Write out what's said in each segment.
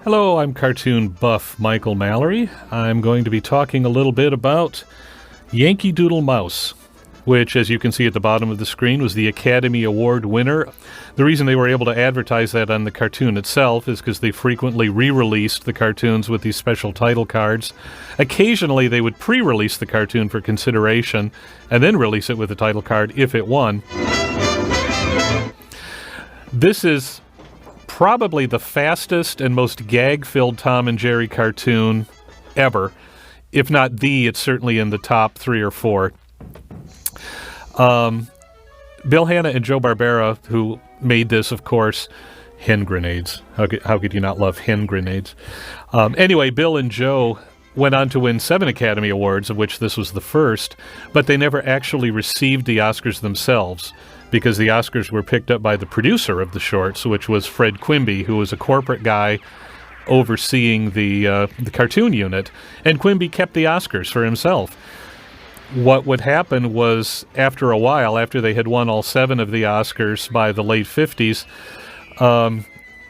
Hello, I'm cartoon buff Michael Mallory. I'm going to be talking a little bit about Yankee Doodle Mouse, which, as you can see at the bottom of the screen, was the Academy Award winner. The reason they were able to advertise that on the cartoon itself is because they frequently re-released the cartoons with these special title cards. Occasionally, they would pre-release the cartoon for consideration and then release it with the title card if it won. This is probably the fastest and most gag-filled Tom and Jerry cartoon ever. If not the, it's certainly in the top 3 or 4. Bill Hanna and Joe Barbera, who made this, of course, hen grenades. How could you not love hen grenades? Anyway, Bill and Joe went on to win 7 Academy Awards, of which this was the first, but they never actually received the Oscars themselves, because the Oscars were picked up by the producer of the shorts, which was Fred Quimby, who was a corporate guy overseeing the cartoon unit, and Quimby kept the Oscars for himself. What would happen was, after a while, after they had won all 7 of the Oscars by the late 50s,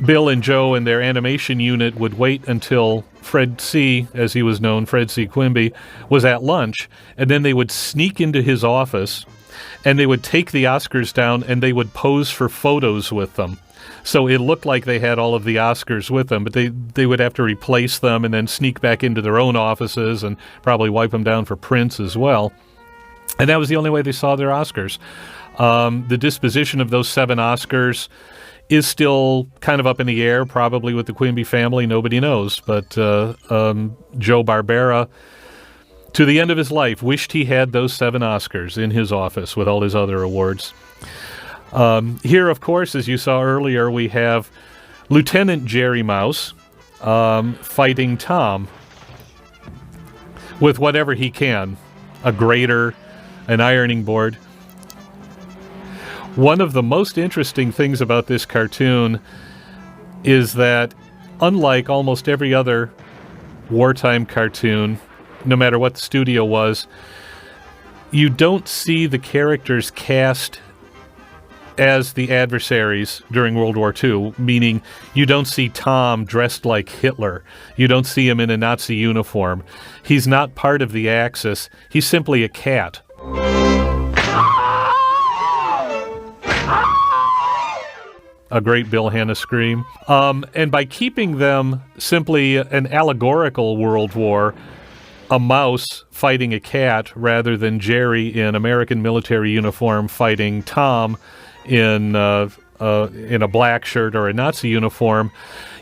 Bill and Joe and their animation unit would wait until Fred C., as he was known, Fred C. Quimby, was at lunch, and then they would sneak into his office, and they would take the Oscars down, and they would pose for photos with them. So it looked like they had all of the Oscars with them, but they would have to replace them and then sneak back into their own offices and probably wipe them down for prints as well. And that was the only way they saw their Oscars. The disposition of those 7 Oscars is still kind of up in the air, probably with the Quimby family. Nobody knows. But Joe Barbera, to the end of his life, wished he had those 7 Oscars in his office with all his other awards. Here, of course, as you saw earlier, we have Lieutenant Jerry Mouse fighting Tom with whatever he can, a grater, an ironing board. One of the most interesting things about this cartoon is that, unlike almost every other wartime cartoon, no matter what the studio was, you don't see the characters cast as the adversaries during World War II, meaning you don't see Tom dressed like Hitler. You don't see him in a Nazi uniform. He's not part of the Axis. He's simply a cat. A great Bill Hanna scream. And by keeping them simply an allegorical World War, a mouse fighting a cat rather than Jerry in American military uniform fighting Tom in a black shirt or a Nazi uniform,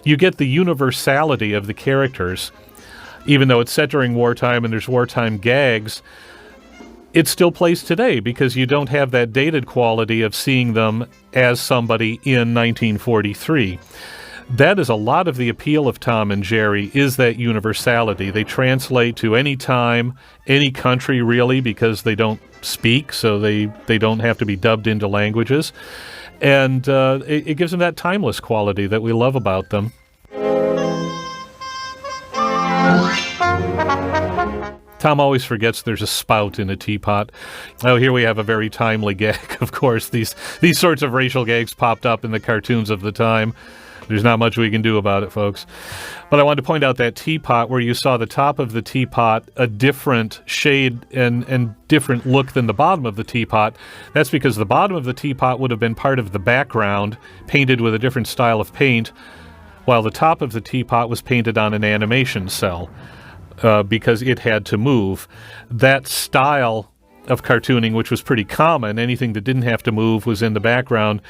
you get the universality of the characters. Even though it's set during wartime and there's wartime gags, it still plays today because you don't have that dated quality of seeing them as somebody in 1943. That is a lot of the appeal of Tom and Jerry, is that universality. They translate to any time, any country really, because they don't speak, so they don't have to be dubbed into languages. And it gives them that timeless quality that we love about them. Tom always forgets there's a spout in a teapot. Oh, here we have a very timely gag, of course. These sorts of racial gags popped up in the cartoons of the time. There's not much we can do about it, folks. But I wanted to point out that teapot where you saw the top of the teapot a different shade and different look than the bottom of the teapot. That's because the bottom of the teapot would have been part of the background, painted with a different style of paint, while the top of the teapot was painted on an animation cell because it had to move. That style of cartooning, which was pretty common, anything that didn't have to move was in the background,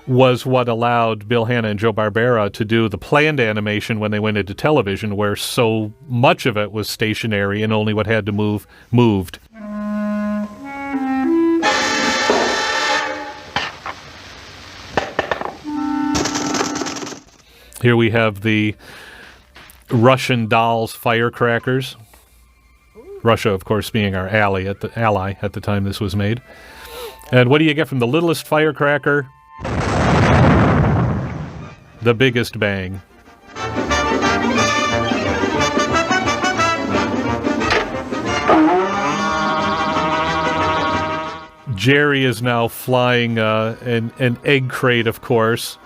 was what allowed Bill Hanna and Joe Barbera to do the planned animation when they went into television, where so much of it was stationary and only what had to move moved. Here we have the Russian dolls firecrackers. Russia, of course, being our ally at the time this was made. And what do you get from the littlest firecracker? The biggest bang. Jerry is now flying an egg crate, of course.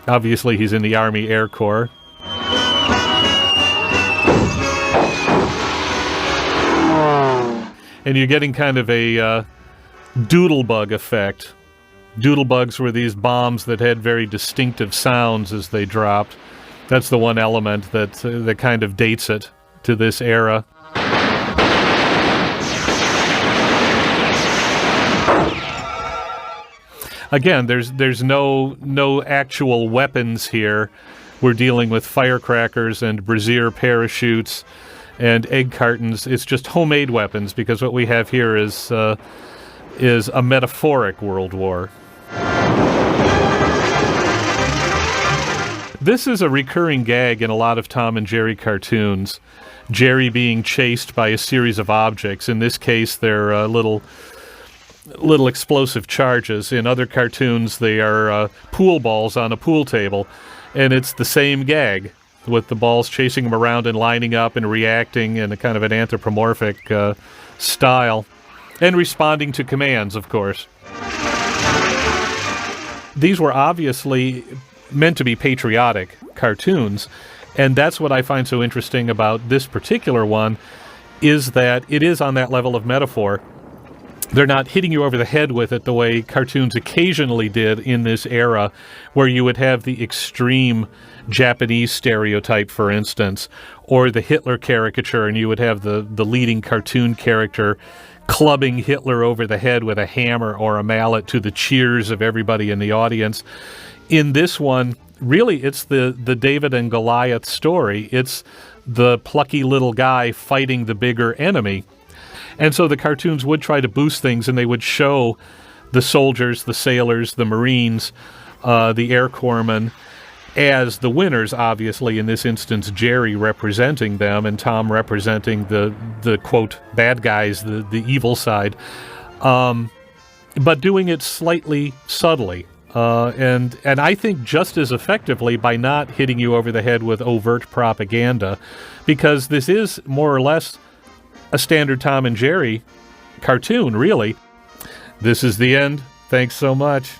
Obviously, he's in the Army Air Corps. and you're getting kind of a doodle bug effect. Doodle bugs were these bombs that had very distinctive sounds as they dropped. That's the one element that kind of dates it to this era. Again, there's no actual weapons here. We're dealing with firecrackers and brassiere parachutes and egg cartons. It's just homemade weapons, because what we have here is a metaphoric World War. This is a recurring gag in a lot of Tom and Jerry cartoons. Jerry being chased by a series of objects. In this case, they're little explosive charges. In other cartoons, they are pool balls on a pool table. And it's the same gag, with the balls chasing them around and lining up and reacting in a kind of an anthropomorphic style. And responding to commands, of course. These were obviously meant to be patriotic cartoons, and that's what I find so interesting about this particular one, is that it is on that level of metaphor. They're not hitting you over the head with it the way cartoons occasionally did in this era, where you would have the extreme Japanese stereotype, for instance, or the Hitler caricature, and you would have the leading cartoon character clubbing Hitler over the head with a hammer or a mallet to the cheers of everybody in the audience. In this one, really, it's the David and Goliath story. It's the plucky little guy fighting the bigger enemy. And so the cartoons would try to boost things, and they would show the soldiers, the sailors, the Marines, the Air Corpsmen as the winners, obviously, in this instance, Jerry representing them and Tom representing the quote, bad guys, the evil side, but doing it slightly subtly. And I think just as effectively by not hitting you over the head with overt propaganda, because this is more or less a standard Tom and Jerry cartoon, really. This is the end. Thanks so much.